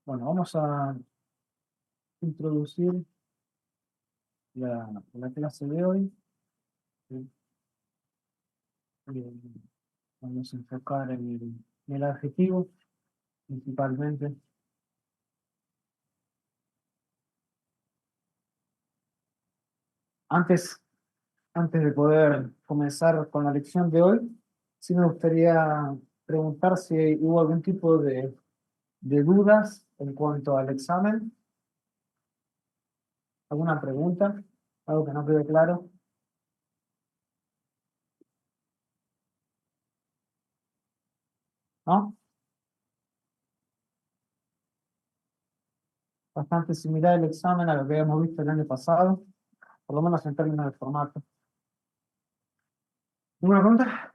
Bueno, vamos a introducir la clase de hoy. ¿Sí? Eh, Vamos a enfocar en el adjetivo, principalmente. Antes, antes de poder comenzar con la lección de hoy, sí me gustaría preguntar si hubo algún tipo de dudas en cuanto al examen. ¿Alguna pregunta? ¿Algo que no quede claro? ¿No? Bastante similar el examen a lo que habíamos visto el año pasado, por lo menos en términos de formato. ¿Alguna pregunta?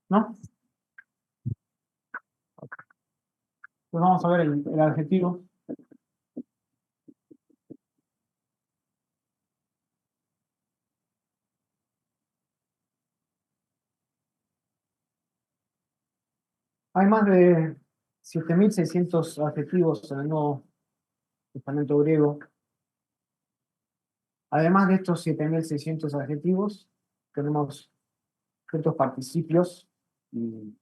¿No? Pues vamos a ver el adjetivo. Hay más de 7.600 adjetivos en el Nuevo Testamento griego. Además de estos 7.600 adjetivos, tenemos ciertos participios y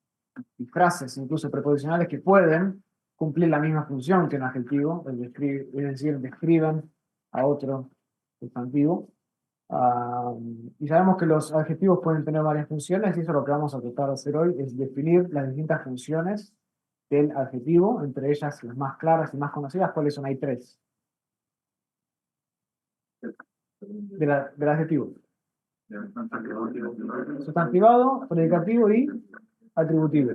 frases, incluso preposicionales, que pueden cumplir la misma función que un adjetivo, es decir, describen a otro sustantivo. Y sabemos que los adjetivos pueden tener varias funciones, y eso es lo que vamos a tratar de hacer hoy, es definir las distintas funciones del adjetivo, entre ellas las más claras y más conocidas. ¿Cuáles son? Hay tres. Del adjetivo: sustantivado, predicativo y atributivo.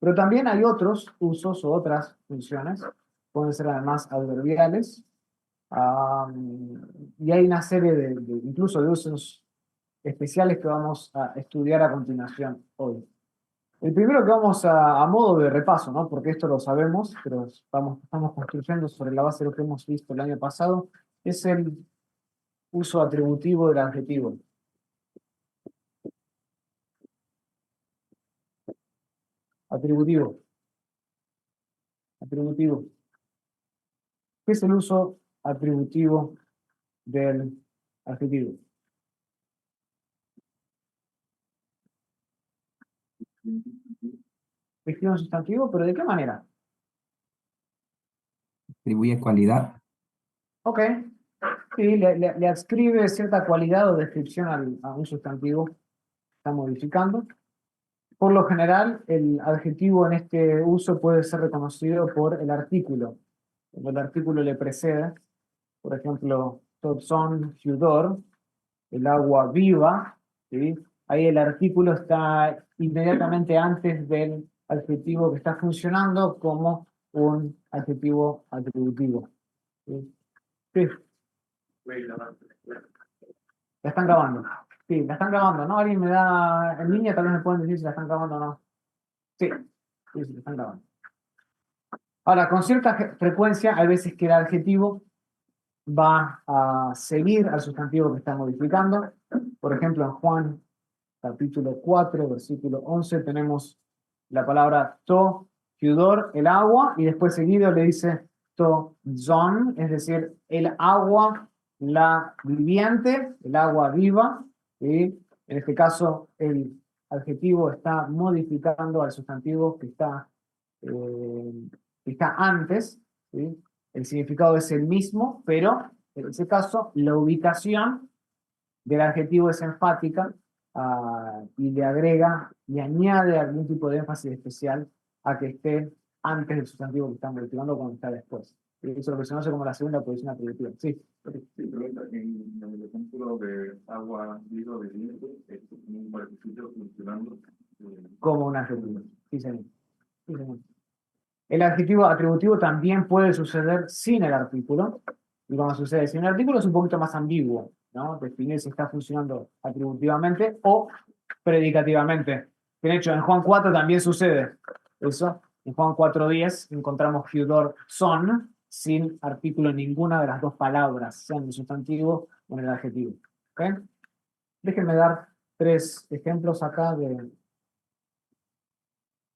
Pero también hay otros usos o otras funciones, pueden ser además adverbiales, y hay una serie incluso de usos especiales que vamos a estudiar a continuación hoy. El primero que vamos a modo de repaso, ¿no? Porque esto lo sabemos, pero estamos construyendo sobre la base de lo que hemos visto el año pasado, es el uso atributivo del adjetivo. Atributivo. Atributivo. ¿Qué es el uso atributivo del adjetivo? Describe un sustantivo, pero ¿de qué manera? Atribuye cualidad. Ok. Sí, le adscribe cierta cualidad o descripción a un sustantivo que está modificando. Por lo general, el adjetivo en este uso puede ser reconocido por el artículo. Cuando el artículo le precede, por ejemplo, son Hyudor, el agua viva, ¿sí? Ahí el artículo está inmediatamente antes del adjetivo que está funcionando como un adjetivo atributivo. ¿Sí? Sí, la están grabando. Sí, la están grabando, ¿no? Alguien me da en línea, tal vez me pueden decir si la están grabando o no. Sí, sí, sí, la están grabando. Ahora, con cierta frecuencia, hay veces que el adjetivo va a seguir al sustantivo que está modificando. Por ejemplo, en Juan capítulo 4, versículo 11, tenemos la palabra to, Hyudor, el agua, y después seguido le dice to, zon, es decir, el agua, la viviente, el agua viva, y en este caso el adjetivo está modificando al sustantivo que está antes, ¿sí? El significado es el mismo, pero en ese caso la ubicación del adjetivo es enfática, y le agrega, le añade algún tipo de énfasis especial a que esté antes del sustantivo que está modificando cuando está después. Eso es lo que se conoce como la segunda posición atributiva. Sí. Sí, pero en el ejemplo de agua, viva, de viento, es un participio funcionando. Como un adjetivo. Sí, señor. Sí, señor. El adjetivo atributivo también puede suceder sin el artículo. Y cuando sucede sin el artículo es un poquito más ambiguo, ¿no? Definir si está funcionando atributivamente o predicativamente. De hecho, en Juan 4 también sucede eso. En Juan 4:10 encontramos Hyudor son sin artículo en ninguna de las dos palabras, sea en el sustantivo o en el adjetivo. ¿Ok? Déjenme dar tres ejemplos acá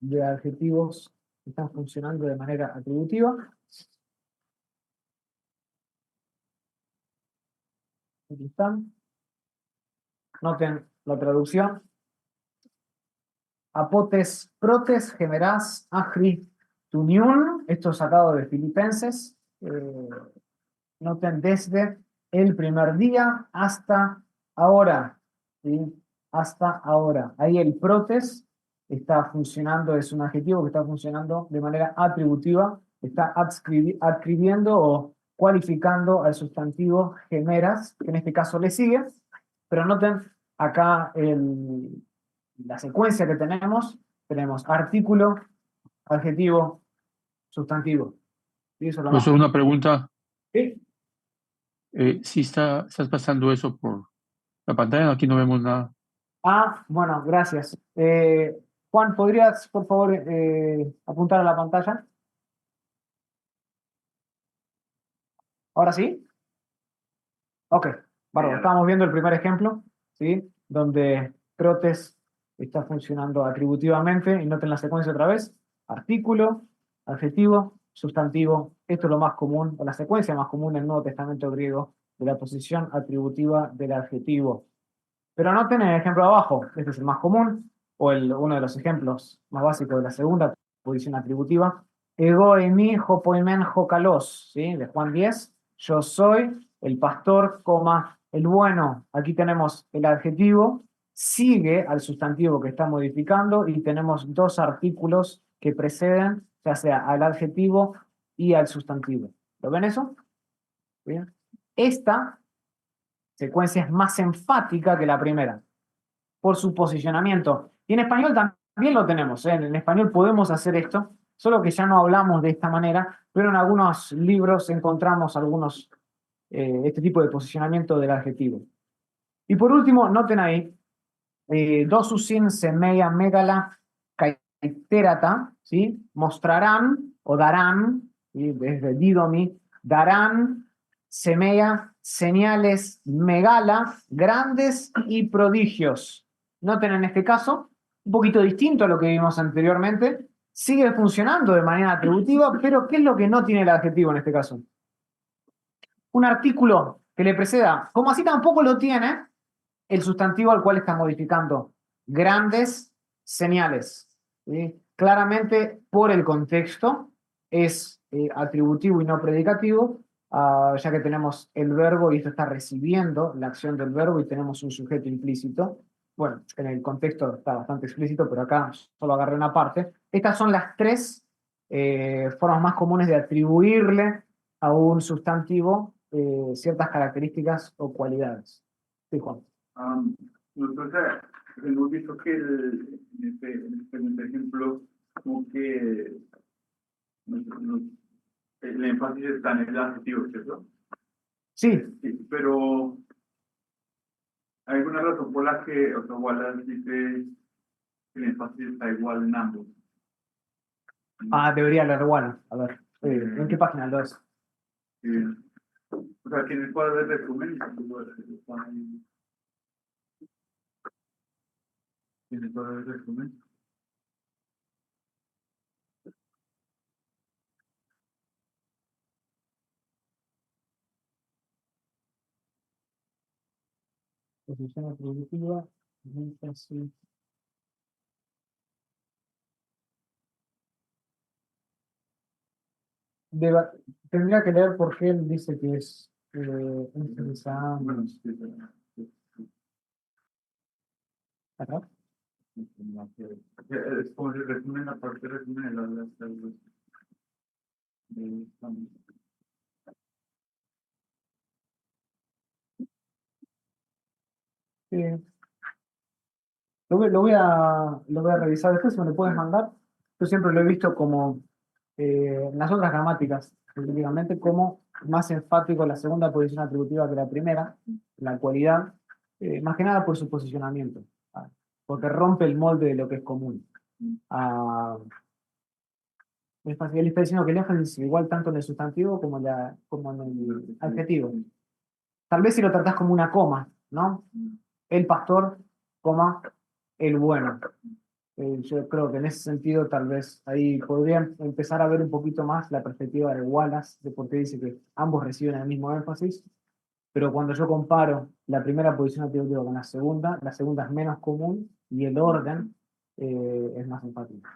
de adjetivos están funcionando de manera atributiva. Aquí están. Noten la traducción. Apotes protes gemerás agri tuniun. Esto es sacado de Filipenses. Noten desde el primer día hasta ahora. ¿Sí? Hasta ahora. Ahí el protes está funcionando, es un adjetivo que está funcionando de manera atributiva. Está adscribiendo o cualificando al sustantivo gemeras, que en este caso le sigue. Pero noten acá la secuencia que tenemos artículo, adjetivo, sustantivo. ¿Sí? Eso es lo más. Profesor, una pregunta. ¿Sí? Si estás pasando eso por la pantalla, aquí no vemos nada. Ah, bueno, gracias. Juan, ¿podrías, por favor, apuntar a la pantalla? ¿Ahora sí? Ok, bárbaro. Estamos viendo el primer ejemplo, ¿sí? Donde protes está funcionando atributivamente, y noten la secuencia otra vez. Artículo, adjetivo, sustantivo. Esto es lo más común, o la secuencia más común en el Nuevo Testamento griego de la posición atributiva del adjetivo. Pero noten el ejemplo abajo, este es el más común, o uno de los ejemplos más básicos de la segunda posición atributiva. Ego emi hopoimen hokalos, ¿sí? De Juan 10. Yo soy el pastor, coma, el bueno. Aquí tenemos el adjetivo, sigue al sustantivo que está modificando y tenemos dos artículos que preceden, ya sea al adjetivo y al sustantivo. ¿Lo ven eso? Bien. Esta secuencia es más enfática que la primera, por su posicionamiento. Y en español también lo tenemos, ¿eh? En español podemos hacer esto, solo que ya no hablamos de esta manera, pero en algunos libros encontramos este tipo de posicionamiento del adjetivo. Y por último, noten ahí, dosusin semeia megala kaiterata, ¿sí? Mostrarán o darán, ¿sí? Desde didomi, darán semeia, señales megala, grandes y prodigios. Noten en este caso, un poquito distinto a lo que vimos anteriormente, sigue funcionando de manera atributiva, pero ¿qué es lo que no tiene el adjetivo en este caso? Un artículo que le preceda, como así tampoco lo tiene el sustantivo al cual está modificando. Grandes señales. ¿Sí? Claramente, por el contexto, es atributivo y no predicativo, ya que tenemos el verbo y esto está recibiendo la acción del verbo y tenemos un sujeto implícito. Bueno, en el contexto está bastante explícito, pero acá solo agarré una parte. Estas son las tres formas más comunes de atribuirle a un sustantivo ciertas características o cualidades. Sí, Juan. Nosotros hemos visto que en este ejemplo, como que el énfasis está en el adjetivo, ¿cierto? Sí, Sí, pero hay alguna razón por la que, o sea, Wallace dice que el énfasis está igual en ambos. debería leer igual. A ver, ¿en qué página lo es? O sea, aquí en el cuadro de resumen, en el cuadro de resumen. Posición atributiva. Sí. Tendría que leer por qué él dice que es interesante. Bueno, sí, ¿Acá? es como el resumen, la parte de resumen de las Sí. Lo voy a revisar después, si me lo puedes mandar. Yo siempre lo he visto como en las otras gramáticas, específicamente, como más enfático la segunda posición atributiva que la primera, la cualidad, más que nada por su posicionamiento, porque rompe el molde de lo que es común. Ah, él está diciendo que el énfasis es igual tanto en el sustantivo como en el adjetivo. Tal vez si lo tratás como una coma, ¿no? El pastor, coma, el bueno. Yo creo que en ese sentido tal vez ahí podría empezar a ver un poquito más la perspectiva de Wallace, de por qué dice que ambos reciben el mismo énfasis, pero cuando yo comparo la primera posición atributiva con la segunda es menos común y el orden es más enfático.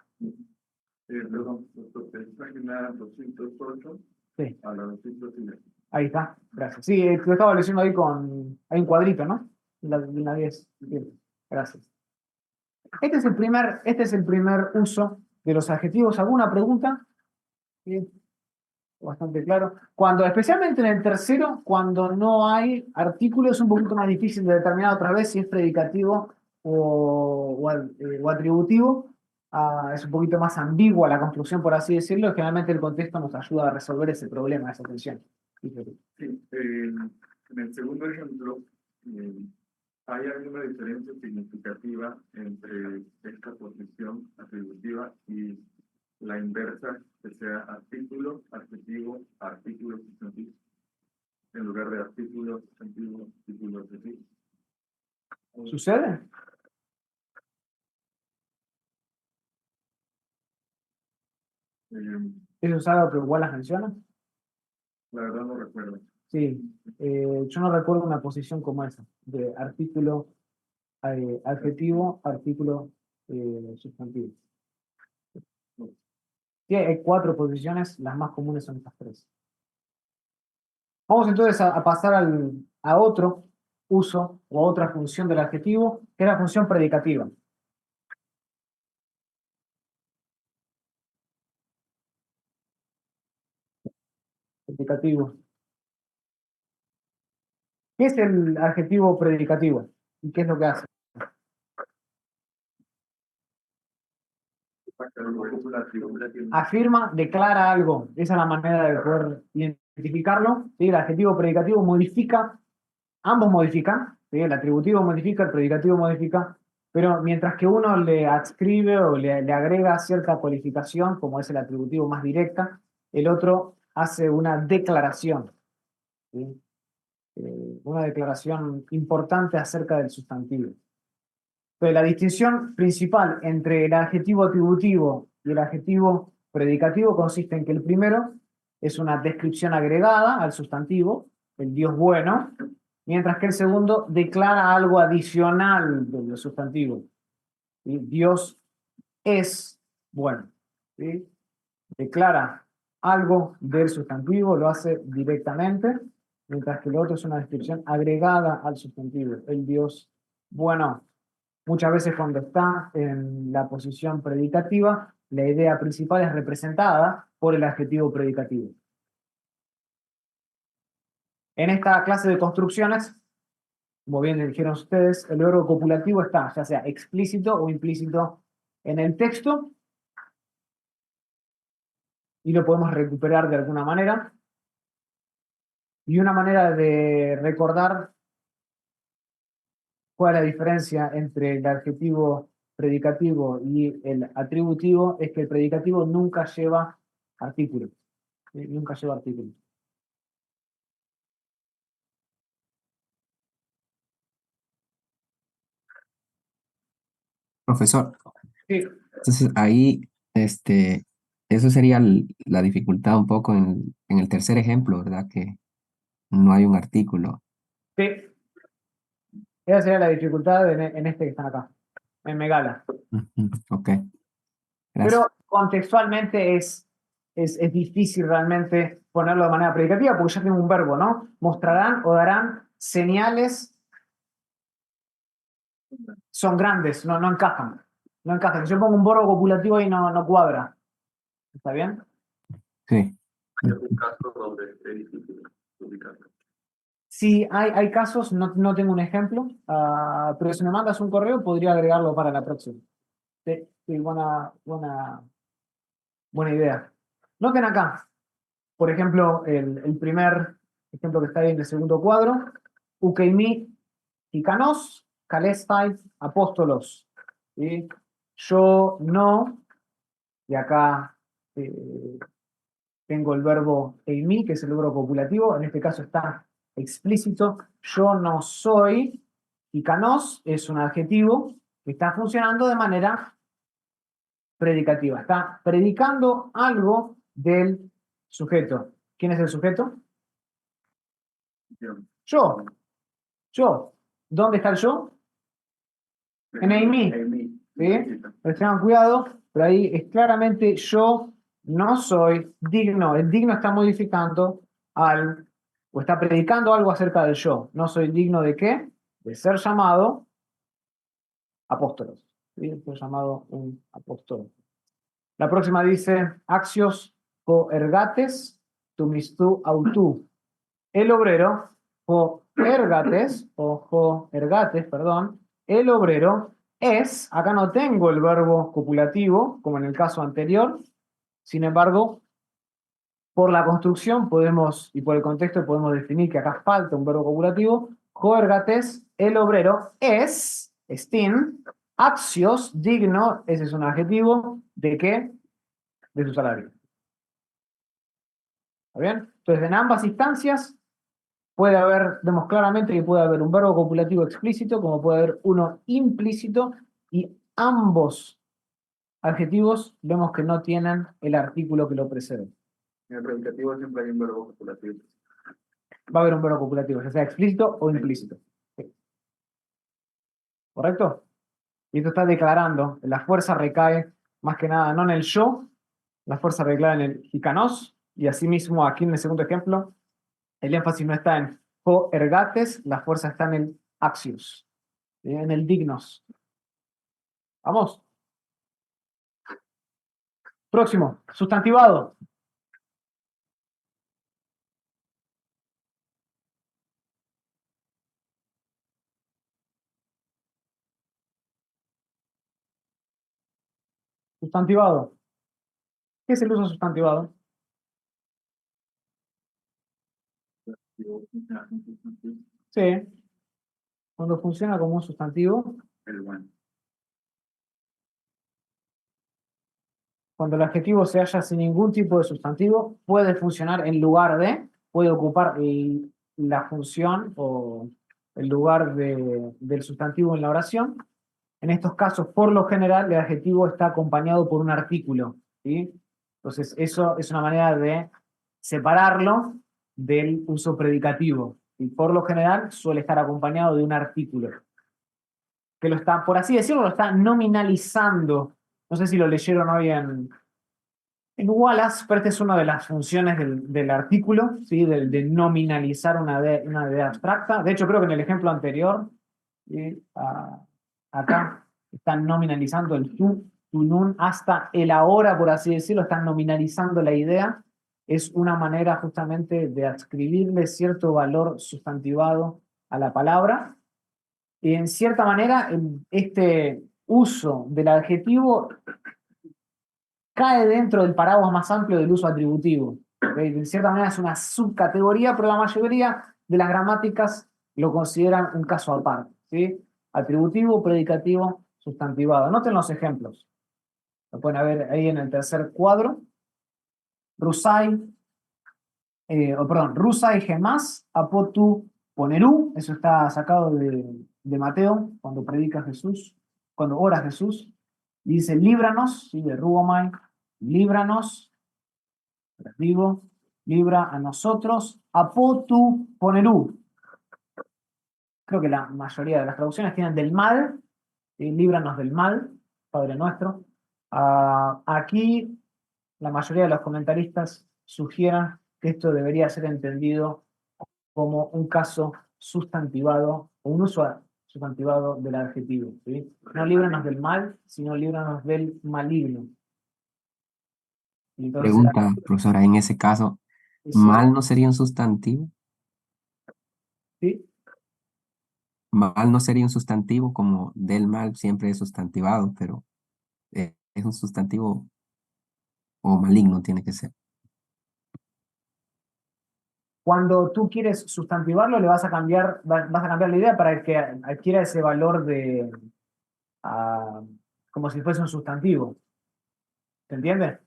Perdón, doctor, es página 208 Sí, a la 210. ahí está, gracias. Sí, lo estaba leyendo ahí hay un cuadrito, ¿no? La 10. Bien, gracias. Este es el primer uso de los adjetivos. ¿Alguna pregunta? Sí, bastante claro. Especialmente en el tercero, cuando no hay artículo, es un poquito más difícil de determinar otra vez si es predicativo o atributivo. Es un poquito más ambigua la construcción, por así decirlo. Generalmente el contexto nos ayuda a resolver ese problema, esa tensión. Sí, en el segundo ejemplo, ¿hay alguna diferencia significativa entre esta posición atributiva y la inversa, que sea artículo, adjetivo, artículo, sustantivo, en lugar de artículo, sustantivo, artículo, adjetivo? ¿Sucede? ¿Eso es algo que igual las menciona? La verdad no recuerdo. Sí, yo no recuerdo una posición como esa, de artículo, adjetivo, artículo, sustantivo. Sí, hay 4 posiciones, las más comunes son estas 3. Vamos entonces a pasar a otro uso o a otra función del adjetivo, que es la función predicativa. Predicativo. ¿Qué es el adjetivo predicativo? ¿Y qué es lo que hace? Afirma, declara algo. Esa es la manera de poder identificarlo. ¿Sí? El adjetivo predicativo modifica, ambos modifican, ¿sí? El atributivo modifica, el predicativo modifica, pero mientras que uno le adscribe o le agrega cierta cualificación, como es el atributivo más directa, el otro hace una declaración, ¿sí? Una declaración importante acerca del sustantivo. Pero la distinción principal entre el adjetivo atributivo y el adjetivo predicativo consiste en que el primero es una descripción agregada al sustantivo, el Dios bueno, mientras que el segundo declara algo adicional del sustantivo. ¿Sí? Dios es bueno. ¿Sí? Declara algo del sustantivo, lo hace directamente, mientras que el otro es una descripción agregada al sustantivo, el Dios bueno. Muchas veces cuando está en la posición predicativa, la idea principal es representada por el adjetivo predicativo. En esta clase de construcciones, como bien dijeron ustedes, el verbo copulativo está ya sea explícito o implícito en el texto y lo podemos recuperar de alguna manera. Y una manera de recordar cuál es la diferencia entre el adjetivo predicativo y el atributivo es que el predicativo nunca lleva artículo. ¿Sí? Nunca lleva artículo. Profesor, Sí, entonces ahí, eso sería la dificultad un poco en el tercer ejemplo, ¿verdad? Que no hay un artículo. sí. Esa sería la dificultad en este que están acá, en Megala. Ujú, ok, gracias. Pero contextualmente es difícil realmente ponerlo de manera predicativa porque ya tengo un verbo, ¿no? Mostrarán o darán señales, son grandes, no encajan. No encajan. Si yo pongo un verbo copulativo ahí no cuadra. ¿Está bien? Sí. Hay algún caso donde es difícil ubicarlo. Sí, hay casos, no tengo un ejemplo, pero si me mandas un correo podría agregarlo para la próxima. Sí, sí, buena idea. Noten acá, por ejemplo, el primer ejemplo que está ahí en el segundo cuadro, Ukeimi, Ikanos, Kalestai, Apóstolos. ¿Sí? Yo no, y acá tengo el verbo eimi, que es el verbo copulativo, en este caso está explícito, yo no soy, Ikanos es un adjetivo que está funcionando de manera predicativa. Está predicando algo del sujeto. ¿Quién es el sujeto? Yo. Yo. ¿Dónde está el yo? En el mí. ¿Sí? Pero tengan cuidado, pero ahí es claramente yo no soy digno. El digno está modificando o está predicando algo acerca del yo. No soy digno de qué? De ser llamado apóstolos. ¿Sí? Soy llamado un apóstol. La próxima dice, axios o ergates tumistu autu. El obrero, o ergates, perdón, el obrero es, acá no tengo el verbo copulativo, como en el caso anterior, sin embargo, por la construcción podemos, y por el contexto podemos definir que acá falta un verbo copulativo, ergates, el obrero es, estin, axios, digno, ese es un adjetivo, ¿de qué? De su salario. ¿Está bien? Entonces, en ambas instancias, vemos claramente que puede haber un verbo copulativo explícito, como puede haber uno implícito, y ambos adjetivos vemos que no tienen el artículo que lo precede. En el predicativo siempre hay un verbo copulativo. Va a haber un verbo copulativo, ya sea explícito o implícito. Sí. ¿Correcto? Y esto está declarando, la fuerza recae más que nada no en el yo, la fuerza recae en el ikanos, y asimismo aquí en el segundo ejemplo, el énfasis no está en ho ergates, la fuerza está en el axios, ¿sí? En el dignos. Vamos. Próximo, sustantivado. Sustantivado. ¿Qué es el uso sustantivado? Sí, cuando funciona como un sustantivo, El bueno. cuando el adjetivo se halla sin ningún tipo de sustantivo, puede funcionar en lugar de, puede ocupar la función o el lugar del sustantivo en la oración. En estos casos, por lo general, el adjetivo está acompañado por un artículo, ¿sí? Entonces, eso es una manera de separarlo del uso predicativo. Y por lo general suele estar acompañado de un artículo, que lo está, por así decirlo, lo está nominalizando. No sé si lo leyeron hoy en Wallace, pero esta es una de las funciones del artículo, ¿sí? De nominalizar una idea abstracta. De hecho, creo que en el ejemplo anterior, ¿sí? Acá están nominalizando el tú, tu nun, hasta el ahora, por así decirlo, están nominalizando la idea. Es una manera justamente de adscribirle cierto valor sustantivado a la palabra. Y en cierta manera, este uso del adjetivo cae dentro del paraguas más amplio del uso atributivo. ¿Okay? De cierta manera es una subcategoría, pero la mayoría de las gramáticas lo consideran un caso aparte, ¿sí? Atributivo, predicativo, sustantivado. Anoten los ejemplos. Lo pueden ver ahí en el tercer cuadro. Rusai, Rusai gemas, apotu ponerú. Eso está sacado de Mateo, cuando predica Jesús, cuando ora Jesús. Y dice, líbranos, ¿sí? De Ruomai, líbranos, digo, libra a nosotros, apotu ponerú. Creo que la mayoría de las traducciones tienen del mal, líbranos del mal, Padre nuestro. Aquí la mayoría de los comentaristas sugieren que esto debería ser entendido como un caso sustantivado, o un uso sustantivado del adjetivo, ¿sí? No líbranos del mal, sino líbranos del maligno. Y entonces, Pregunta, profesora, en ese caso, ¿mal no sería un sustantivo? ¿sí? Mal no sería un sustantivo, como del mal siempre es sustantivado, pero es un sustantivo o maligno tiene que ser. Cuando tú quieres sustantivarlo, le vas a cambiar la idea para que adquiera ese valor como si fuese un sustantivo. ¿Se entiende?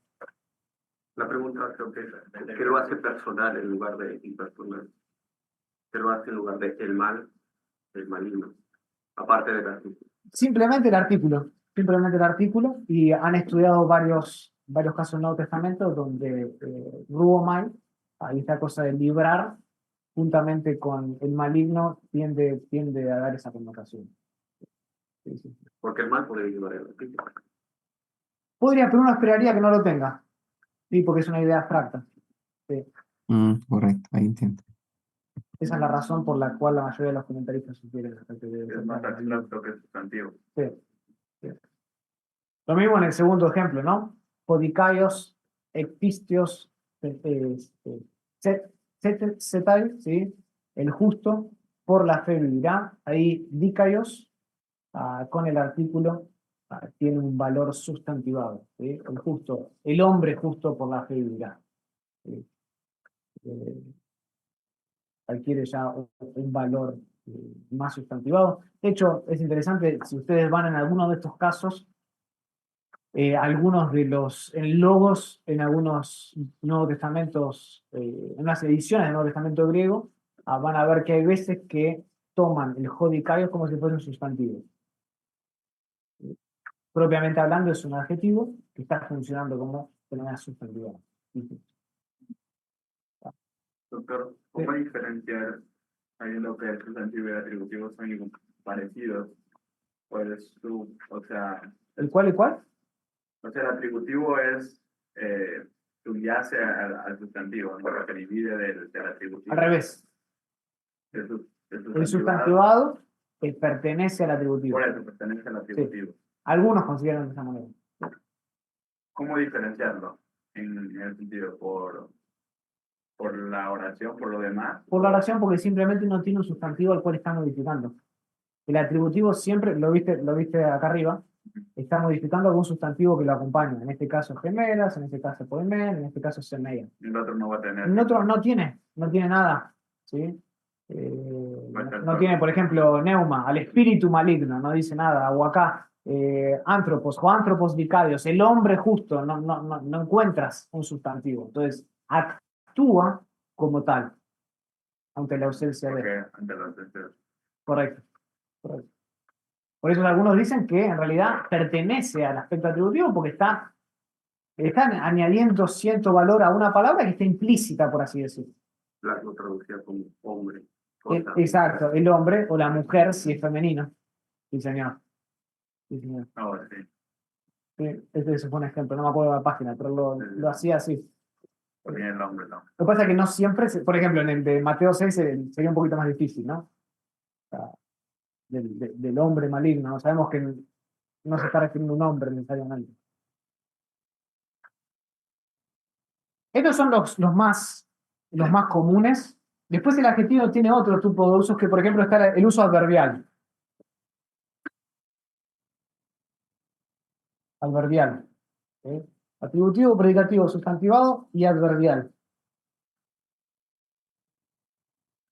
La pregunta creo que es, ¿qué lo hace personal en lugar de impersonal? ¿Qué lo hace en lugar de el mal, el maligno? Aparte del artículo. Simplemente el artículo. simplemente el artículo, y han estudiado varios casos del Nuevo Testamento donde ruomai, ahí esta cosa de librar, juntamente con el maligno, tiende a dar esa connotación. Sí, sí. Porque el mal puede llevar el espíritu. Podría, pero uno esperaría que no lo tenga, sí, porque es una idea abstracta. Sí. Correcto, ahí entiendo. Esa es la razón por la cual la mayoría de los comentaristas sugieren Es más abstracto que sustantivo. Sí, sí. Lo mismo en el segundo ejemplo, ¿no? Podikaios, ecpistios, cetai, ¿sí? El justo, por la fe vivirá. Ahí dikaios, con el artículo, tiene un valor sustantivado, ¿sí? El justo, el hombre justo por la fe vivirá. ¿Sí? Adquiere ya un valor más sustantivado. De hecho, es interesante, si ustedes van en alguno de estos casos, algunos de los logos en algunos Nuevos Testamentos, en unas ediciones del Nuevo Testamento griego, van a ver que hay veces que toman el jodicaios como si fuese un sustantivo. Propiamente hablando, es un adjetivo que está funcionando como una sustantiva. Doctor, ¿cómo diferenciar ahí lo que el sustantivo y el atributivo son parecidos? Pues tú, o sea, ¿El cuál y cuál? el atributivo es subyace al sustantivo, ¿no? Se divide del atributivo. Al revés. El sustantivado pertenece al atributivo. Por eso pertenece al atributivo. Sí. Algunos consideran de esa manera. ¿Cómo diferenciarlo? En el sentido, por la oración, por lo demás. Por la oración, porque simplemente no tiene un sustantivo al cual está modificando. El atributivo siempre, lo viste acá arriba, está modificando algún sustantivo que lo acompaña. En este caso gemelas, en este caso poemen, en este caso semeia. El otro no va a tener. El otro no tiene nada. ¿Sí? No tiene, por ejemplo, neuma, al espíritu maligno, no dice nada. O acá, antropos o antropos vicarios, el hombre justo, no encuentras un sustantivo. Entonces, actúa como tal, ante la ausencia de. Ante la ausencia. Correcto. Correcto. Por eso algunos dicen que en realidad pertenece al aspecto atributivo porque están añadiendo cierto valor a una palabra que está implícita, por así decirlo. Lo traducía como hombre. Exacto, el hombre o la mujer si es femenino. Sí, señor. Sí, señor. Ahora sí. Sí, este es un ejemplo, no me acuerdo de la página, pero lo hacía así. También el hombre, ¿no? Lo que pasa es que no siempre, por ejemplo, en el de Mateo 6 sería un poquito más difícil, ¿no? O sea, del hombre maligno, ¿no? Sabemos que no se está refiriendo a un hombre necesariamente. Estos son los más comunes. Después el adjetivo tiene otro tipo de usos que, por ejemplo, está el uso adverbial. Adverbial. ¿Sí? Atributivo, predicativo, sustantivado y adverbial.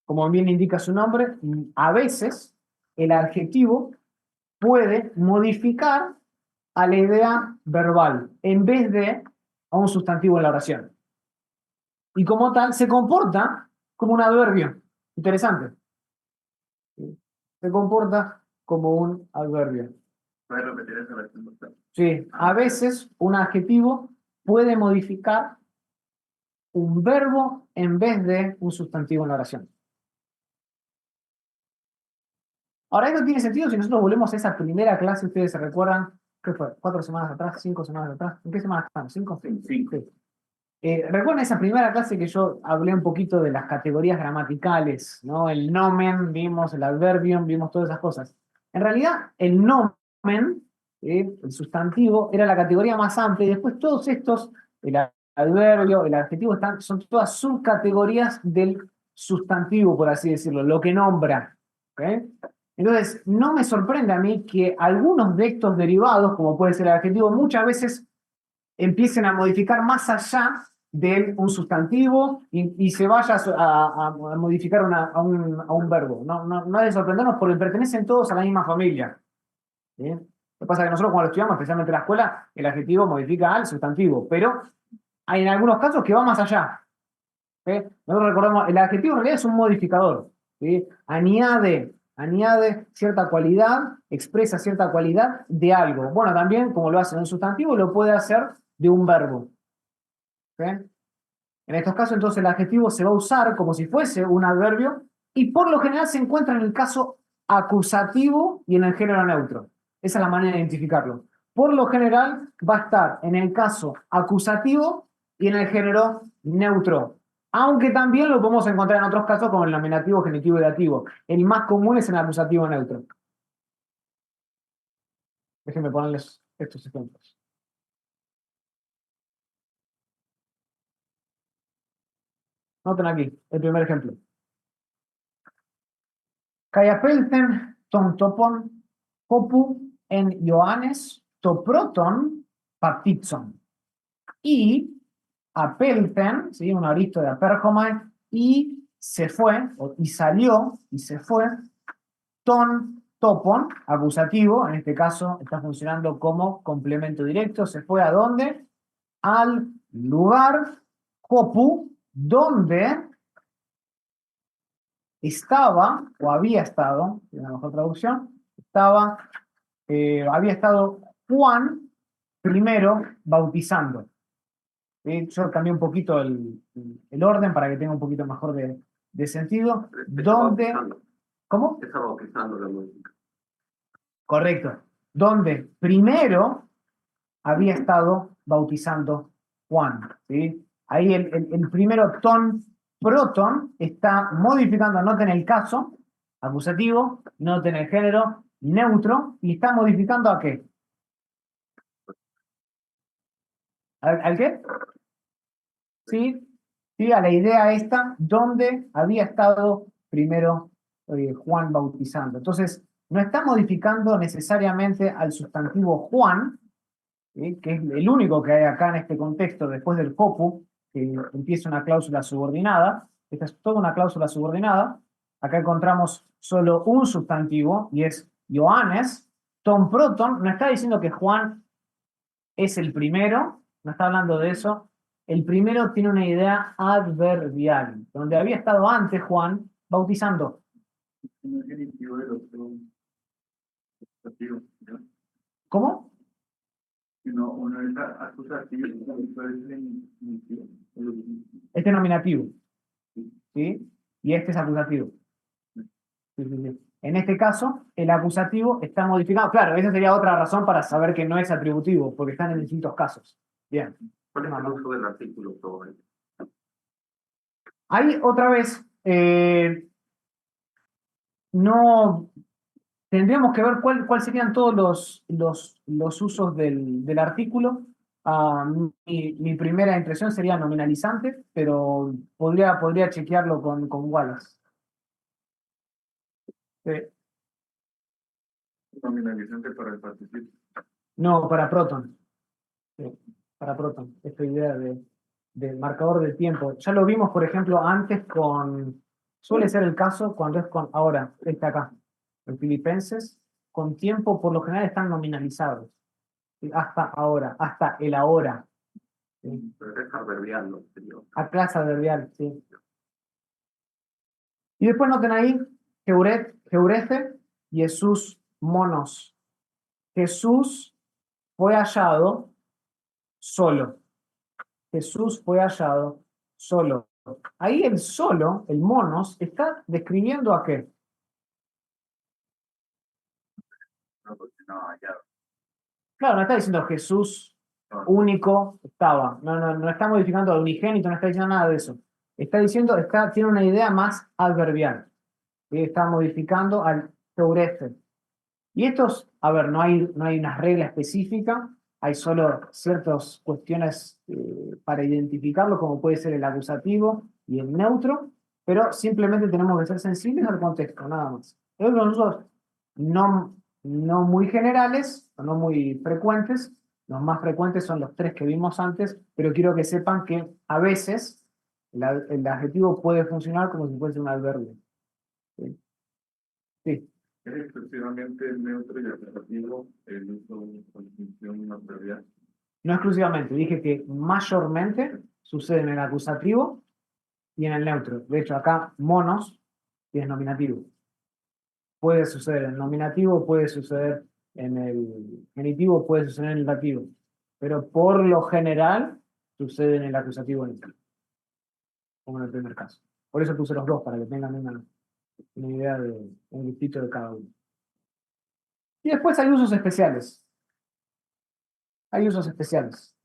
Como bien indica su nombre, a veces el adjetivo puede modificar a la idea verbal en vez de a un sustantivo en la oración. Y como tal, se comporta como un adverbio. Interesante. Se comporta como un adverbio. ¿Puedes repetir esa versión, doctor? Sí, a veces un adjetivo puede modificar un verbo en vez de un sustantivo en la oración. Ahora, esto tiene sentido si nosotros volvemos a esa primera clase, ustedes se recuerdan, ¿qué fue? 4 semanas atrás, 5 semanas atrás. ¿En qué semana estamos? ¿5? Cinco. Sí. ¿Recuerdan esa primera clase que yo hablé un poquito de las categorías gramaticales, ¿no? El nomen, vimos el adverbium, vimos todas esas cosas. En realidad, el nomen, el sustantivo, era la categoría más amplia, y después todos estos, el adverbio, el adjetivo, son todas subcategorías del sustantivo, por así decirlo, lo que nombra. ¿Okay? Entonces, no me sorprende a mí que algunos de estos derivados, como puede ser el adjetivo, muchas veces empiecen a modificar más allá de un sustantivo y se vaya a modificar a un verbo. No es de sorprendernos porque pertenecen todos a la misma familia. ¿Sí? Lo que pasa es que nosotros cuando lo estudiamos, especialmente en la escuela, el adjetivo modifica al sustantivo, pero hay en algunos casos que va más allá. ¿Sí? Nosotros recordamos, el adjetivo en realidad es un modificador. ¿Sí? Añade Añade cierta cualidad, expresa cierta cualidad de algo. Bueno, también, como lo hace en un sustantivo, lo puede hacer de un verbo. ¿Ok? En estos casos, entonces, el adjetivo se va a usar como si fuese un adverbio y por lo general se encuentra en el caso acusativo y en el género neutro. Esa es la manera de identificarlo. Por lo general va a estar en el caso acusativo y en el género neutro. Aunque también lo podemos encontrar en otros casos como el nominativo, genitivo y dativo. El más común es en el acusativo neutro. Déjenme ponerles estos ejemplos. Noten aquí el primer ejemplo. Kai apelten ton topon hopu en Ioannes to proton patitson. Y apelten, ¿sí? Un aristo de aperjomai, y se fue, y salió, y se fue, ton topon, acusativo, en este caso está funcionando como complemento directo, se fue ¿a dónde? Al lugar hopu, donde estaba, o había estado, en la mejor traducción, había estado Juan primero bautizando. Yo cambié un poquito el orden para que tenga un poquito mejor de sentido. Donde, ¿cómo? Está bautizando la música. Correcto. Donde primero había estado bautizando Juan. ¿Sí? Ahí el primero ton proton está modificando, noten el caso acusativo, noten el género neutro, y está modificando ¿a qué? ¿Al qué? ¿Sí? ¿Sí? A la idea esta, donde había estado primero Juan bautizando. Entonces, no está modificando necesariamente al sustantivo Juan, ¿sí? Que es el único que hay acá en este contexto, después del hopu, que empieza una cláusula subordinada. Esta es toda una cláusula subordinada. Acá encontramos solo un sustantivo, y es Ioannes. Ton proton no está diciendo que Juan es el primero, no está hablando de eso. El primero tiene una idea adverbial, donde había estado antes Juan bautizando. Un genitivo del otro acusativo, ¿no? ¿Cómo? Sino uno es acusativo y el otro es genitivo. Este es nominativo, ¿sí? Y este es acusativo. Sí, sí, sí. En este caso, el acusativo está modificado. Claro, esa sería otra razón para saber que no es atributivo, porque están en distintos casos. Bien. ¿Cuál es el uso del artículo todo esto? Ahí otra vez, no tendríamos que ver cuál serían todos los usos del artículo. Mi primera impresión sería nominalizante, pero podría chequearlo con Wallace. Nominalizante para el participio. No, para Proton. Para Proton. Esta idea del marcador del tiempo. Ya lo vimos, por ejemplo, antes con... Suele ser el caso cuando es con... Ahora, está acá. En Filipenses, con tiempo por lo general están nominalizados. ¿Sí? Hasta ahora, hasta el ahora. ¿Sí? Pero es adverbial, ¿no? A clase adverbial, sí. Y después noten ahí, Geurete, Jesús monos. Jesús fue hallado solo. Jesús fue hallado solo. Ahí el solo, el monos, está describiendo ¿a qué? No, porque no, ya. Claro, no está diciendo Jesús único estaba. No está modificando al unigénito, no está diciendo nada de eso. Está diciendo, tiene una idea más adverbial. ¿Sí? Está modificando al teureste. Y estos, a ver, no hay una regla específica, hay solo ciertas cuestiones para identificarlo, como puede ser el acusativo y el neutro, pero simplemente tenemos que ser sensibles al contexto, nada más. Los usos no muy generales, no muy frecuentes, los más frecuentes son los tres que vimos antes, pero quiero que sepan que a veces el adjetivo puede funcionar como si fuese un adverbio. ¿Sí? Sí. Es exclusivamente neutro y acusativo el uso con función adverbial. No exclusivamente, dije que mayormente sucede en el acusativo y en el neutro. De hecho, acá monos y es nominativo. Puede suceder en el nominativo, puede suceder en el genitivo, puede suceder en el dativo. Pero por lo general sucede en el acusativo neutral, como en el primer caso. Por eso puse los dos, para que tengan una idea de un gustito de cada uno. Y después hay usos especiales. Hay usos especiales.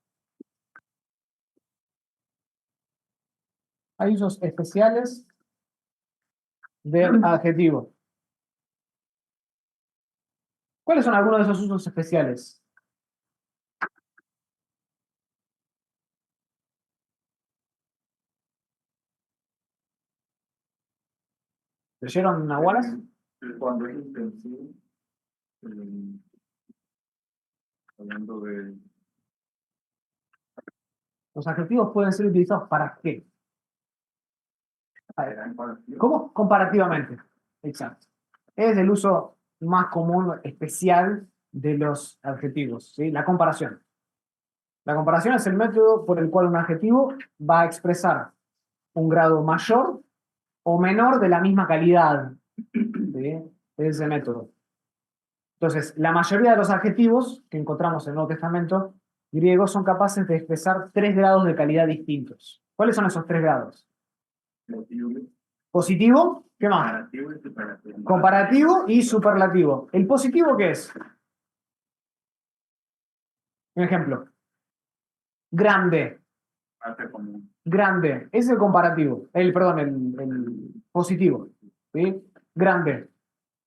Hay usos especiales del adjetivo. ¿Cuáles son algunos de esos usos especiales? ¿Leyeron a Wallace? Cuando es intensivo, hablando de Los adjetivos pueden ser utilizados ¿para qué? comparación. ¿Cómo? Comparativamente. Exacto. Es el uso más común, especial de los adjetivos, ¿sí? La comparación. La comparación es el método por el cual un adjetivo va a expresar un grado mayor o menor de la misma calidad, ¿sí? Es ese método. Entonces, la mayoría de los adjetivos que encontramos en el Nuevo Testamento griego son capaces de expresar 3 grados de calidad distintos. ¿Cuáles son esos 3 grados? Positivo, ¿qué más? Comparativo y superlativo. Comparativo y superlativo. ¿El positivo qué es? Un ejemplo. Grande. Hace como Grande. Es el comparativo. Perdón, el positivo. ¿Sí? Grande.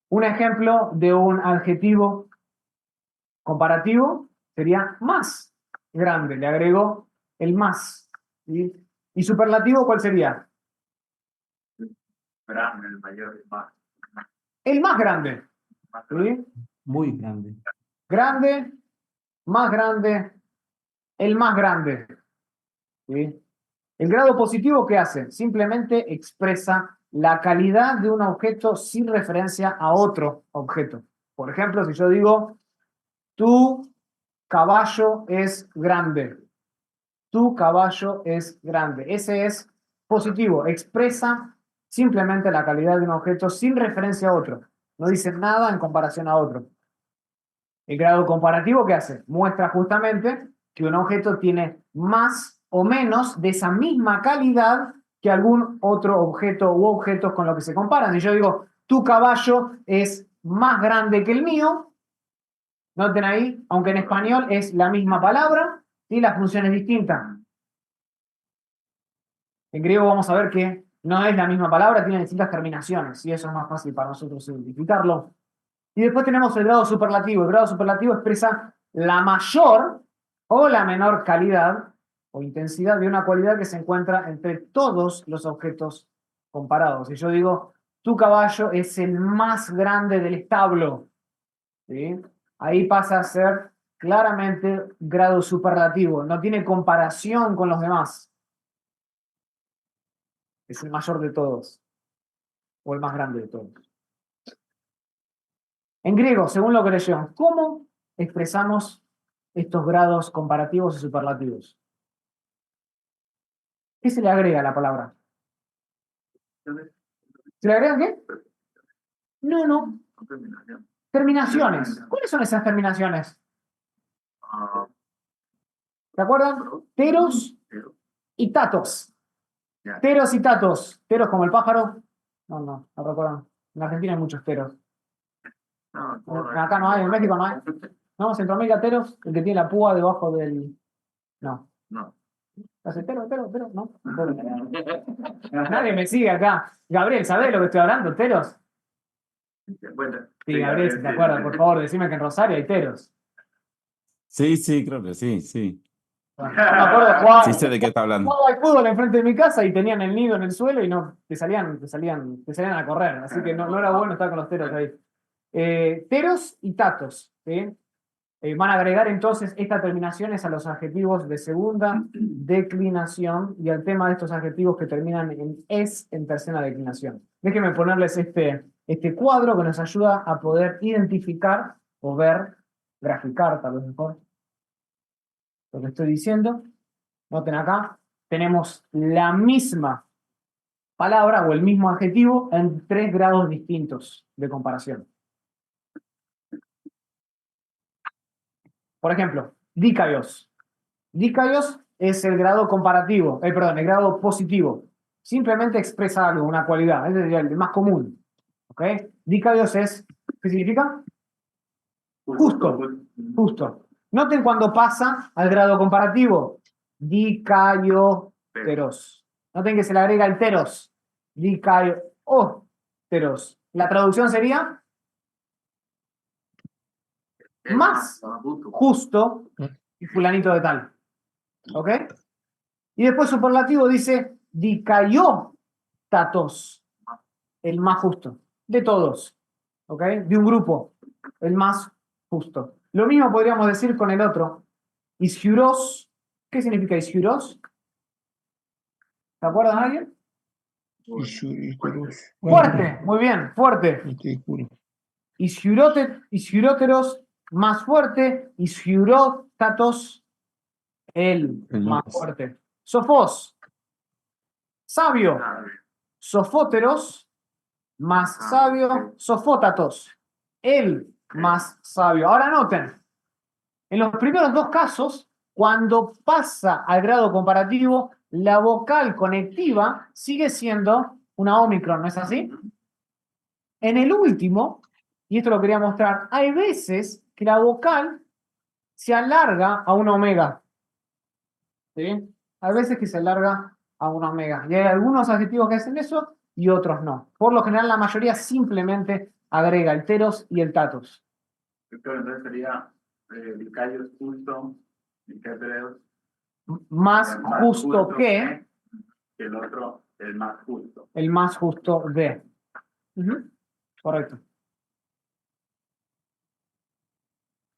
Un ejemplo de un adjetivo comparativo sería más grande. Le agrego el más. ¿Sí? ¿Y superlativo cuál sería? grande, el mayor, más El más grande. grande. ¿Sí? Muy grande. Grande, más grande, el más grande. ¿Sí? El grado positivo, ¿qué hace? Simplemente expresa la calidad de un objeto sin referencia a otro objeto. Por ejemplo, si yo digo, tu caballo es grande. Tu caballo es grande. Ese es positivo. Expresa simplemente la calidad de un objeto sin referencia a otro. No dice nada en comparación a otro. El grado comparativo, ¿qué hace? Muestra justamente que un objeto tiene más o menos de esa misma calidad que algún otro objeto u objetos con los que se comparan. Si yo digo, tu caballo es más grande que el mío, noten ahí, aunque en español es la misma palabra, y la función es distinta. En griego vamos a ver que no es la misma palabra, tiene distintas terminaciones, y eso es más fácil para nosotros identificarlo. Y después tenemos el grado superlativo. El grado superlativo expresa la mayor o la menor calidad o intensidad de una cualidad que se encuentra entre todos los objetos comparados. Si yo digo, tu caballo es el más grande del establo, ¿sí? Ahí pasa a ser claramente grado superlativo. No tiene comparación con los demás. Es el mayor de todos o el más grande de todos. En griego, según lo que leyeron, ¿cómo expresamos estos grados comparativos y superlativos? ¿Qué se le agrega a la palabra? ¿Se le agregan qué? No. Terminación. Terminaciones. ¿Cuáles son esas terminaciones? Ah, ¿Se acuerdan? Teros pero, y tatos. ya. Teros y tatos. ¿Teros como el pájaro? No recuerdan. En Argentina hay muchos teros. No, Acá no hay, en México no hay. No, Centroamérica teros, el que tiene la púa debajo del... No. No. Hace tero, no. Nadie me sigue acá. Gabriel, ¿sabés lo que estoy hablando? ¿Teros? Bueno, Sí, Gabriel, si te acuerdas, por favor, decime que en Rosario hay teros. Sí, creo que sí. Bueno, no me acuerdo, jugaba, Sí sé de qué está hablando. jugaba al fútbol enfrente de mi casa y tenían el nido en el suelo y no, te salían a correr. Así que no era bueno estar con los teros ahí. Teros y tatos, ¿sí? Van a agregar entonces estas terminaciones a los adjetivos de segunda declinación y al tema de estos adjetivos que terminan en es en tercera declinación. Déjenme ponerles este cuadro que nos ayuda a poder identificar o ver, graficar tal vez mejor, lo que estoy diciendo. Noten acá, tenemos la misma palabra o el mismo adjetivo en 3 grados distintos de comparación. Por ejemplo, dikaios. Dikaios es el grado comparativo, perdón, el grado positivo. Simplemente expresa algo, una cualidad. Ese sería el más común. ¿Ok? Dikaios es, ¿qué significa? Justo. Justo. Noten cuando pasa al grado comparativo. Dikaioteros. Noten que se le agrega el teros. Dikaioteros. La traducción sería más justo y fulanito de tal. ¿Ok? Y después superlativo dice dikaiotatos. El más justo. De todos. ¿Ok? De un grupo. El más justo. Lo mismo podríamos decir con el otro. Ishiuros. ¿Qué significa ishiuros? ¿Se acuerdan alguien? Fuerte. Muy bien. Fuerte. Ishiuróteros. Más fuerte. Ishiurótatos. El más fuerte. Sofos. Sabio. Sofóteros. Más sabio. Sofótatos. El más sabio. Ahora noten. En los primeros 2 casos, cuando pasa al grado comparativo, la vocal conectiva sigue siendo una ómicron, ¿no es así? En el último, y esto lo quería mostrar, hay veces que la vocal se alarga a una omega. ¿Sí? Hay veces que se alarga a una omega. Y hay algunos adjetivos que hacen eso y otros no. Por lo general, la mayoría simplemente agrega el teros y el tatos. Entonces sería dikaios justo, dikaios Más justo que el otro, el más justo. el más justo de. Correcto.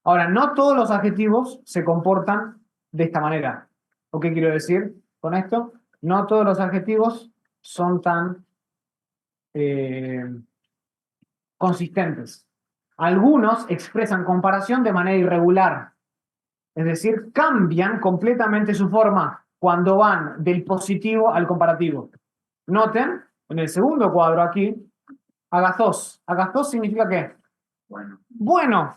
Ahora, no todos los adjetivos se comportan de esta manera. ¿O qué quiero decir con esto? No todos los adjetivos son tan consistentes. Algunos expresan comparación de manera irregular. Es decir, cambian completamente su forma cuando van del positivo al comparativo. Noten, en el segundo cuadro aquí, agazos. Agazos significa ¿qué? Bueno. Bueno.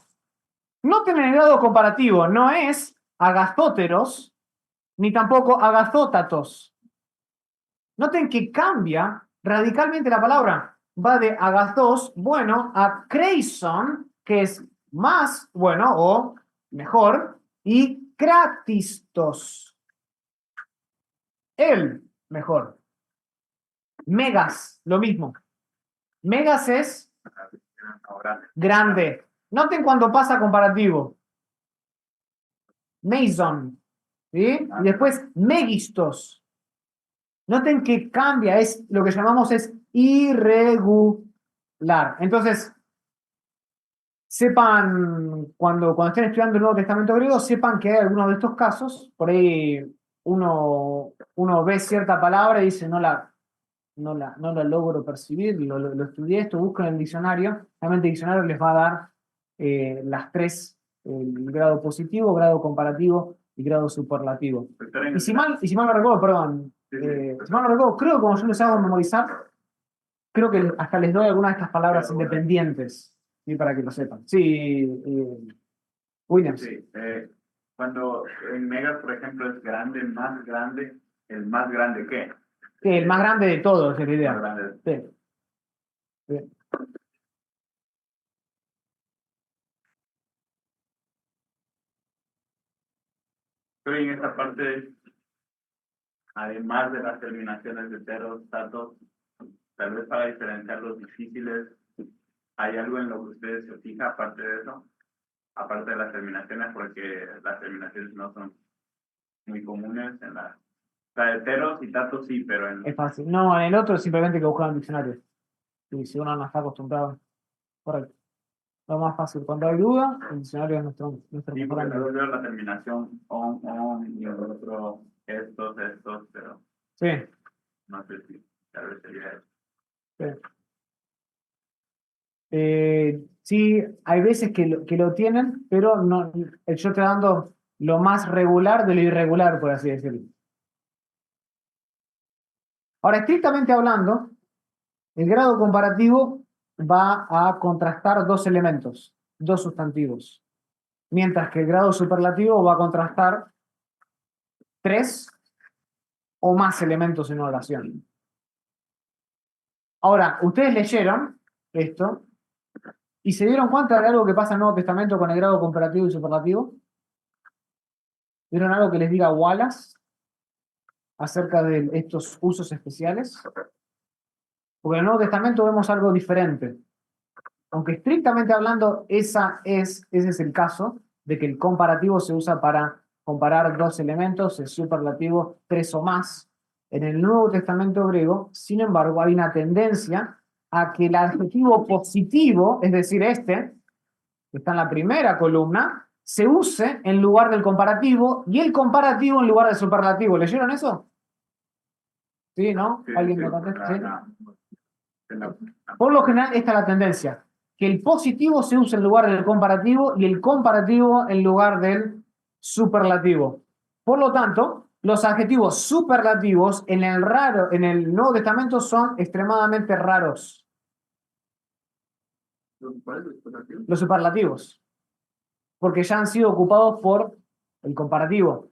Noten en el grado comparativo, no es agazóteros, ni tampoco agazótatos. Noten que cambia radicalmente la palabra. Va de agazos, bueno, a creison, que es más bueno o mejor, y kratistos, el mejor. Megas, lo mismo. Megas es grande. Noten cuando pasa comparativo. Mason, ¿sí? Y después megistos. Noten que cambia, es lo que llamamos es irregular. Entonces, sepan, cuando estén estudiando el Nuevo Testamento griego, sepan que hay algunos de estos casos, por ahí uno ve cierta palabra y dice, no la logro percibir, lo estudié esto, busco en el diccionario, realmente el diccionario les va a dar las 3, el grado positivo, grado comparativo y grado superlativo. Y si mal no recuerdo, perdón, si mal no recuerdo, creo que como yo les hago memorizar, creo que hasta les doy algunas de estas palabras independientes, ¿sí? Para que lo sepan. Sí, Williams. Sí, cuando en megas, por ejemplo, es grande, ¿el más grande qué? Sí, el más grande de todos, es la idea. Más grande. Sí. Sí. Pero en esta parte, además de las terminaciones de teros, tatos, tal vez para diferenciar los difíciles, ¿hay algo en lo que ustedes se fijan aparte de eso? Aparte de las terminaciones, porque las terminaciones no son muy comunes en la... O sea, de teros y tatos sí, pero en... Es fácil. No, en el otro simplemente que buscar un diccionario. Sí, si uno no está acostumbrado. Correcto. Lo más fácil. Cuando hay duda, el diccionario es nuestro Sí, mejor porque amigo. luego veo la terminación on, y el otro estos, pero Sí, no sé si tal vez sería eso. sí. Sí, hay veces que lo tienen, pero no, yo estoy dando lo más regular de lo irregular, por así decirlo. Ahora, estrictamente hablando, el grado comparativo va a contrastar dos elementos, dos sustantivos, mientras que el grado superlativo va a contrastar tres o más elementos en una oración. Ahora, ustedes leyeron esto y se dieron cuenta de algo que pasa en el Nuevo Testamento con el grado comparativo y superlativo. ¿Vieron algo que les diga Wallace acerca de estos usos especiales? Porque en el Nuevo Testamento vemos algo diferente. Aunque estrictamente hablando, ese es el caso de que el comparativo se usa para comparar dos elementos, el superlativo tres o más. En el Nuevo Testamento griego, sin embargo, hay una tendencia a que el adjetivo positivo, es decir, que está en la primera columna, se use en lugar del comparativo y el comparativo en lugar del superlativo. ¿Leyeron eso? ¿Sí, no? Sí, ¿Alguien sí, me contesta? ¿Sí? en la- Por lo general, esta es la tendencia, que el positivo se usa en lugar del comparativo y el comparativo en lugar del superlativo. Por lo tanto, los adjetivos superlativos en el Nuevo Testamento son extremadamente raros. ¿Cuál es el superlativo? Los superlativos, porque ya han sido ocupados por el comparativo.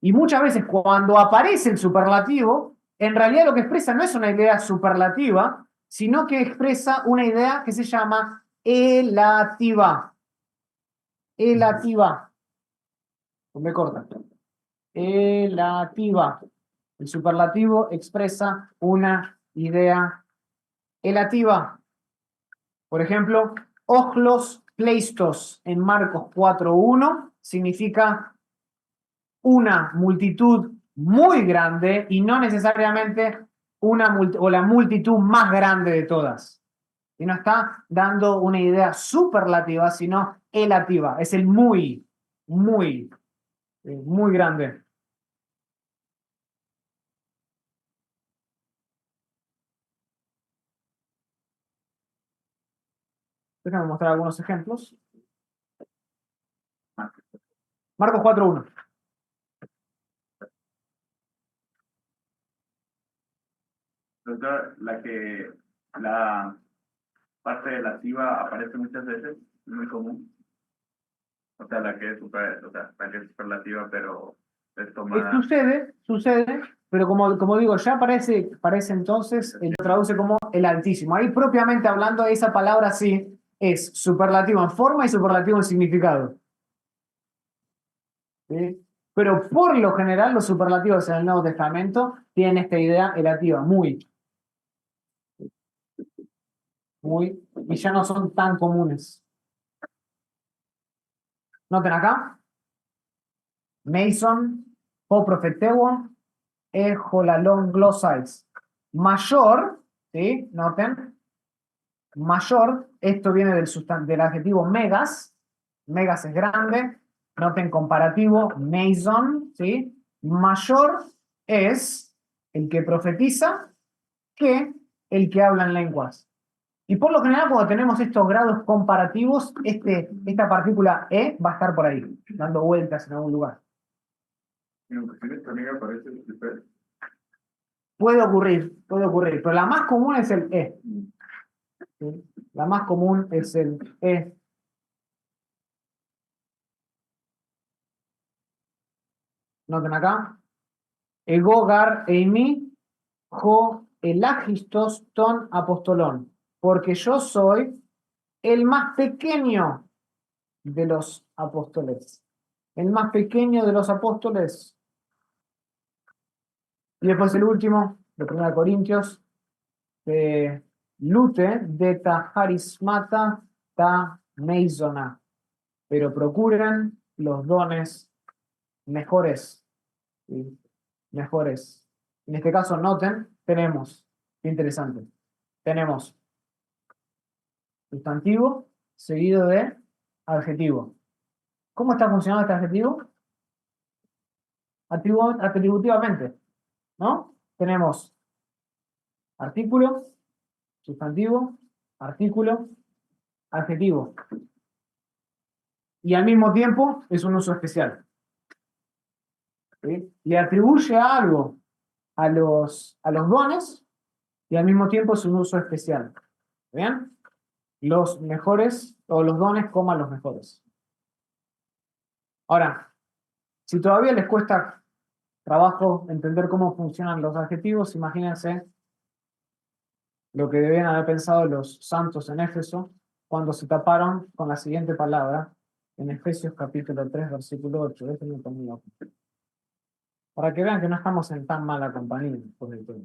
Y muchas veces cuando aparece el superlativo, en realidad lo que expresa no es una idea superlativa, sino que expresa una idea que se llama elativa. Elativa. Me corta. Elativa. El superlativo expresa una idea elativa. Por ejemplo, ojlos pleistos en Marcos 4:1 significa una multitud muy grande y no necesariamente la multitud más grande de todas. Y no está dando una idea superlativa, sino elativa. Es el muy grande. Déjame mostrar algunos ejemplos. Marcos 4:1. Doctor, la parte relativa aparece muchas veces, es muy común. O sea, la que es superlativa, pero es tomada. Sucede, pero como digo, ya parece entonces, lo traduce como el Altísimo. Ahí propiamente hablando, esa palabra sí es superlativo en forma y superlativo en significado. ¿Sí? Pero por lo general los superlativos en el Nuevo Testamento tienen esta idea elativa, muy, y ya no son tan comunes. Noten acá, Mason, o profeteo, jolalón glossais. Mayor, ¿sí? Noten, mayor, esto viene del adjetivo megas es grande, noten comparativo, Mason, ¿sí? Mayor es el que profetiza que el que habla en lenguas. Y por lo general, cuando tenemos estos grados comparativos, esta partícula E va a estar por ahí, dando vueltas en algún lugar. En ocasiones también aparece el super. Puede ocurrir, pero la más común es el E. ¿Sí? La más común es el E. Noten acá. Egogar eimi, jo elagistos ton apostolón. Porque yo soy el más pequeño de los apóstoles. El más pequeño de los apóstoles. Y después el último, de 1 Corintios, lute de ta harismata ta meizona. Pero procuren los dones mejores. ¿Sí? Mejores. En este caso, noten, tenemos, qué interesante, tenemos sustantivo seguido de adjetivo. ¿Cómo está funcionando este adjetivo? Atributivamente, ¿no? Tenemos artículo, sustantivo, artículo, adjetivo. Y al mismo tiempo es un uso especial. ¿sí? Le atribuye algo a los dones y al mismo tiempo es un uso especial. ¿Bien? Los mejores o los dones como a los mejores. Ahora, si todavía les cuesta trabajo entender cómo funcionan los adjetivos, imagínense lo que deben haber pensado los santos en Éfeso cuando se taparon con la siguiente palabra en Efesios capítulo 3, versículo 8. Déjenme ponerlo para que vean que no estamos en tan mala compañía después de todo.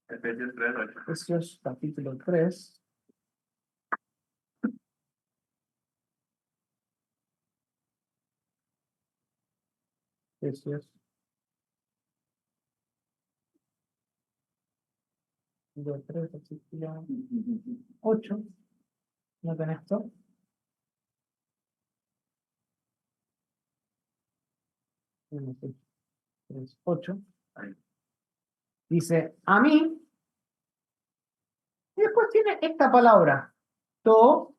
Efesios 3:8. Efesios capítulo 3. Efesios capítulo 3, versículo 8. ¿Noten esto? Efesios 3, 8. Dice, a mí, y después tiene esta palabra, to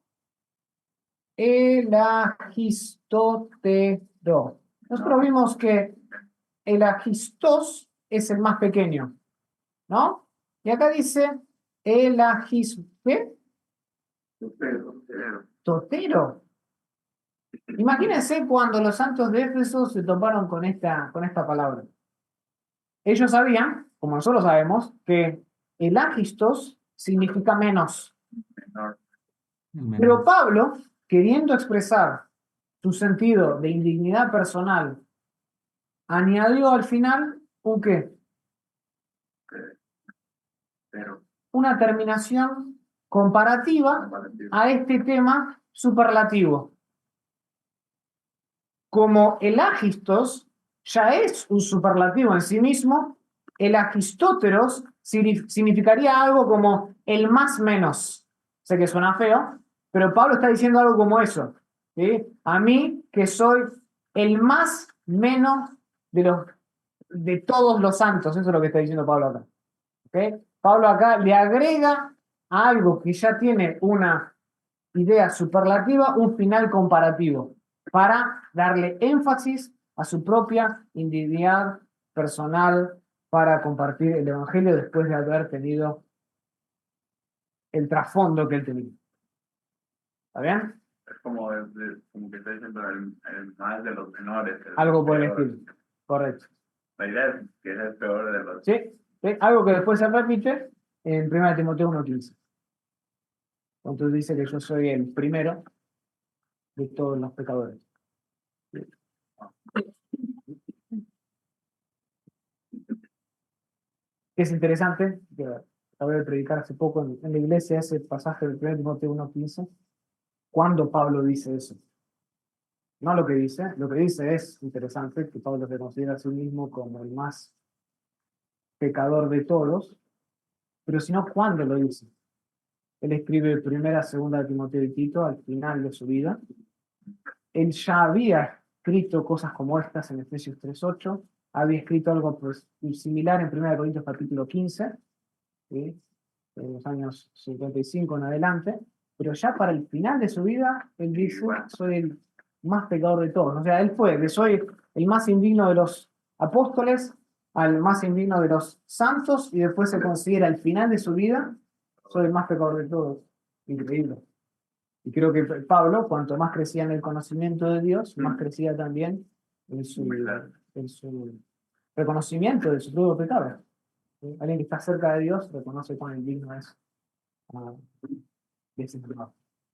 elagistotero. Nosotros vimos que el agistos es el más pequeño, ¿no? Y acá dice ¿qué? Totero. Imagínense cuando los santos de Éfeso se toparon con esta palabra. Ellos sabían, como nosotros sabemos, que el agistos significa menos. Menor. Pero Pablo, queriendo expresar su sentido de indignidad personal, añadió al final un qué? Pero Una terminación comparativa comparativo. a este tema superlativo. Como el agistos ya es un superlativo en sí mismo, el agistóteros significaría algo como el más menos. Sé que suena feo, pero Pablo está diciendo algo como eso. ¿Sí? A mí, que soy el más menos de todos los santos, eso es lo que está diciendo Pablo acá. ¿Ok? Pablo acá le agrega a algo que ya tiene una idea superlativa, un final comparativo, para darle énfasis a su propia individualidad personal para compartir el Evangelio después de haber tenido el trasfondo que él tenía. ¿Está bien? Es como, como que está diciendo el más de los menores. Algo por el peor. estilo. Correcto. La idea es que es el peor de los. ¿Sí? ¿Sí? Algo que después se repite en 1 Timoteo 1:15. Entonces dice que yo soy el primero de todos los pecadores. Es interesante, que acabé de predicar hace poco en la iglesia ese pasaje del 1 Timoteo 1:15, cuando Pablo dice eso. No lo que dice es interesante, que Pablo se considera a sí mismo como el más pecador de todos, pero sino cuándo lo dice. Él escribe 1, 2 Timoteo y Tito al final de su vida. Él ya había escrito cosas como estas en Efesios 3:8, había escrito algo pues, similar en 1 Corintios capítulo 15, ¿sí? En los años 55 en adelante, pero ya para el final de su vida, él dice, soy el más pecador de todos. O sea, él fue de soy el más indigno de los apóstoles al más indigno de los santos, y después se considera al final de su vida, soy el más pecador de todos. Increíble. Y creo que Pablo, cuanto más crecía en el conocimiento de Dios, más crecía también en su reconocimiento de su propio pecado. ¿Sí? Alguien que está cerca de Dios reconoce cuán indigno es de ese pecado.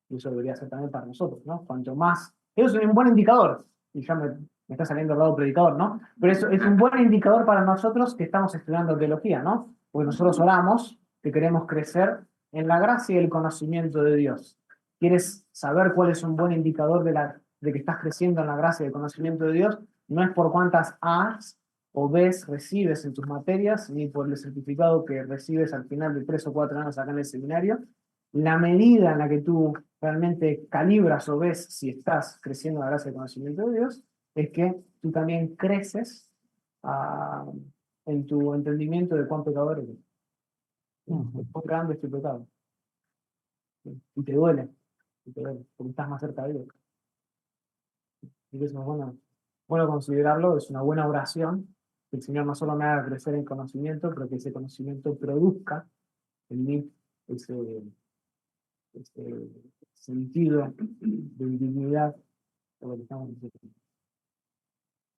Y eso debería ser también para nosotros, ¿no? Cuanto más. Eso es un buen indicador. Y ya me está saliendo el lado predicador, ¿no? Pero eso es un buen indicador para nosotros que estamos estudiando teología, ¿no? Porque nosotros oramos que queremos crecer en la gracia y el conocimiento de Dios. ¿Quieres saber cuál es un buen indicador de que estás creciendo en la gracia y el conocimiento de Dios? No es por cuántas A's o B's recibes en tus materias, ni por el certificado que recibes al final de 3 o 4 años acá en el seminario. La medida en la que tú realmente calibras o ves si estás creciendo en la gracia y el conocimiento de Dios, es que tú también creces en tu entendimiento de cuán pecador eres. Cuán grande es tu pecado. Y te duele, porque estás más cerca de Dios. Y eso es bueno Bueno considerarlo, es una buena oración, que el Señor no solo me haga crecer en conocimiento, pero que ese conocimiento produzca en mí ese sentido de dignidad por lo que estamos diciendo.